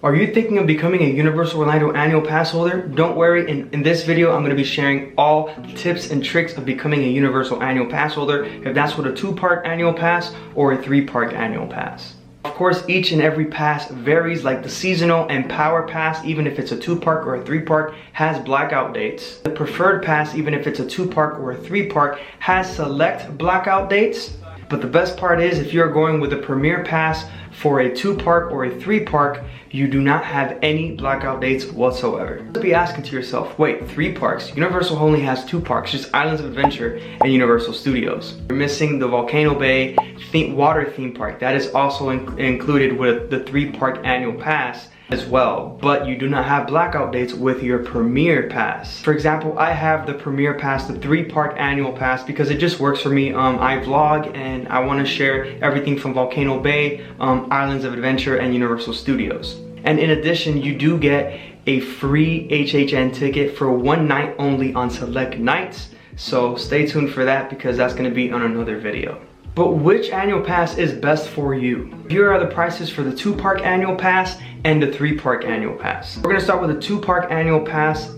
Are you thinking of becoming a Universal Orlando annual pass holder? Don't worry, in this video I'm going to be sharing all tips and tricks of becoming a Universal annual pass holder, if that's with a 2-park annual pass or a 3-park annual pass. Of course, each and every pass varies, like the seasonal and power pass, even if it's a 2-park or a 3-park, has blackout dates. The preferred pass, even if it's a 2-park or a 3-park, has select blackout dates. But the best part is, if you're going with a premier pass for a 2-park or a 3-park, you do not have any blackout dates whatsoever. You'll be asking to yourself, wait, 3 parks? Universal only has 2 parks, just Islands of Adventure and Universal Studios. You're missing the Volcano Bay water theme park. That is also included with the 3-park annual pass as well, but you do not have blackout dates with your premier pass. For example, I have the premier pass, the 3-park annual pass, because it just works for me. I vlog and I want to share everything from Volcano Bay, Islands of Adventure, and Universal Studios. And in addition, you do get a free HHN ticket for 1 night only on select nights, so stay tuned for that because that's going to be on another video. But which annual pass is best for you? Here are the prices for the 2-park annual pass and the 3-park annual pass. We're gonna start with the 2-park annual pass.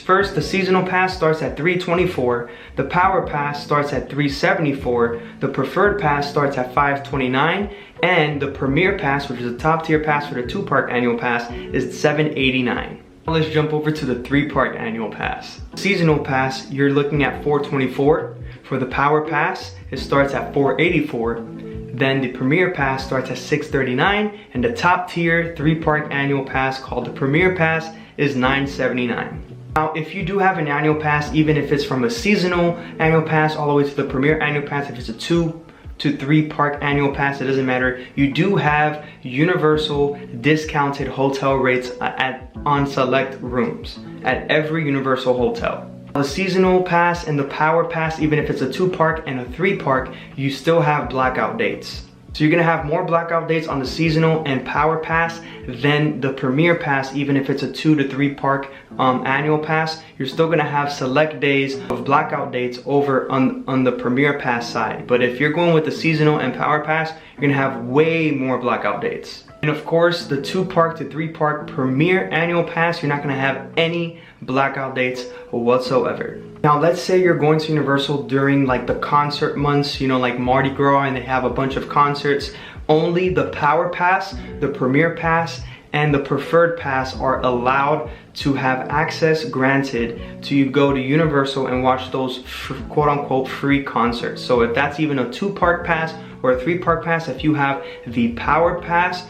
First, the seasonal pass starts at $324. The power pass starts at $374. The preferred pass starts at $529. And the premier pass, which is a top tier pass for the 2-park annual pass, is $789. Let's jump over to the 3-park annual pass. Seasonal pass, you're looking at $424. For the power pass, it starts at $484. Then the premier pass starts at $639, and the top tier 3-park annual pass, called the premier pass, is $979. Now, if you do have an annual pass, even if it's from a seasonal annual pass all the way to the premier annual pass, if it's a 2 to 3-park annual pass, it doesn't matter. You do have Universal discounted hotel rates on select rooms at every Universal hotel. The seasonal pass and the power pass, even if it's a 2-park and a 3-park, you still have blackout dates. So you're gonna have more blackout dates on the seasonal and power pass than the premier pass. Even if it's a 2 to 3-park annual pass, you're still gonna have select days of blackout dates over on the premier pass side. But if you're going with the seasonal and power pass, you're gonna have way more blackout dates. And of course, the 2-park to 3-park premier annual pass, you're not gonna have any blackout dates whatsoever. Now, let's say you're going to Universal during like the concert months, you know, like Mardi Gras, and they have a bunch of concerts. Only the power pass, the premier pass, and the preferred pass are allowed to have access granted to go to Universal and watch those quote-unquote free concerts. So if that's even a 2-park pass or a 3-park pass, if you have the power pass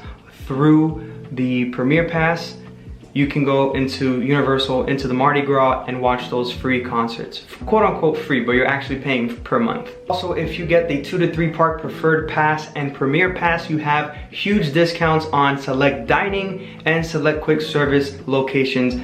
through the premier pass, you can go into Universal, into the Mardi Gras, and watch those free concerts. Quote unquote free, but you're actually paying per month. Also, if you get the 2 to 3-park preferred pass and premier pass, you have huge discounts on select dining and select quick service locations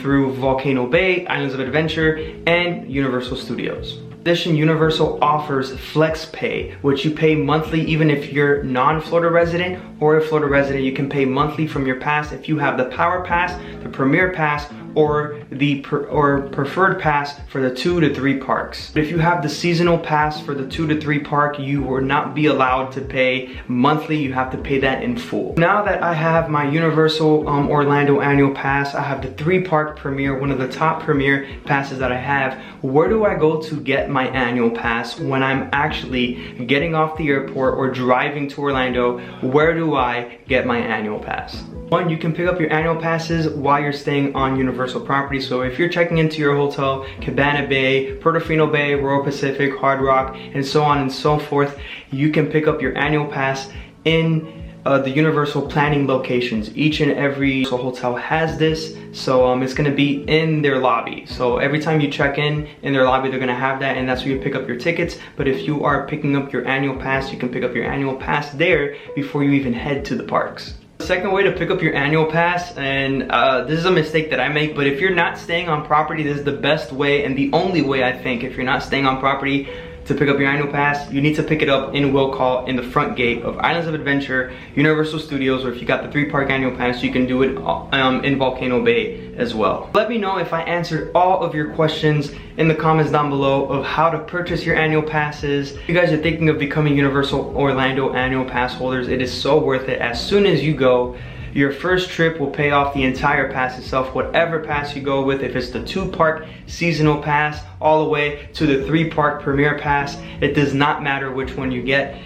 through Volcano Bay, Islands of Adventure, and Universal Studios. In addition, Universal offers flex pay, which you pay monthly even if you're non-Florida resident or a Florida resident. You can pay monthly from your pass if you have the power pass, the premier pass, or the preferred pass for the 2 to 3 parks. But if you have the seasonal pass for the 2 to 3 park, you will not be allowed to pay monthly. You have to pay that in full. Now that I have my Universal Orlando annual pass, I have the 3-park premier, one of the top premier passes that I have. Where do I go to get my annual pass when I'm actually getting off the airport or driving to Orlando? Where do I get my annual pass? One, you can pick up your annual passes while you're staying on Universal property. So if you're checking into your hotel, Cabana Bay, Portofino Bay, Royal Pacific, Hard Rock, and so on and so forth, you can pick up your annual pass in the Universal planning locations. Each and every hotel has this, so it's gonna be in their lobby. So every time you check in their lobby, they're gonna have that, and that's where you pick up your tickets. But if you are picking up your annual pass, you can pick up your annual pass there before you even head to the parks. The second way to pick up your annual pass, and this is a mistake that I make, but if you're not staying on property, this is the best way and the only way, I think, if you're not staying on property, to pick up your annual pass. You need to pick it up in will call in the front gate of Islands of Adventure, Universal Studios, or if you got the 3-park annual pass, you can do it in Volcano Bay as well. Let me know if I answered all of your questions in the comments down below of how to purchase your annual passes. If you guys are thinking of becoming Universal Orlando annual pass holders, it is so worth it. As soon as you go, Your first trip will pay off the entire pass itself, whatever pass you go with. If it's the 2-part seasonal pass all the way to the 3-part premier pass, it does not matter which one you get.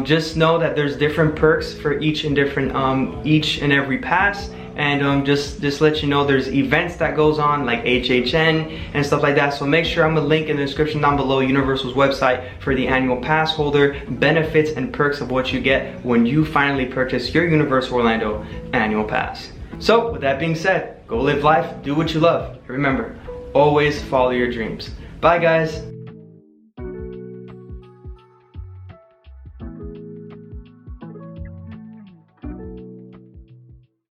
Just know that there's different perks for each and every pass. And just let you know, there's events that goes on like HHN and stuff like that. So make sure I'm gonna link in the description down below Universal's website for the annual pass holder, benefits and perks of what you get when you finally purchase your Universal Orlando annual pass. So with that being said, go live life, do what you love. Remember, always follow your dreams. Bye guys.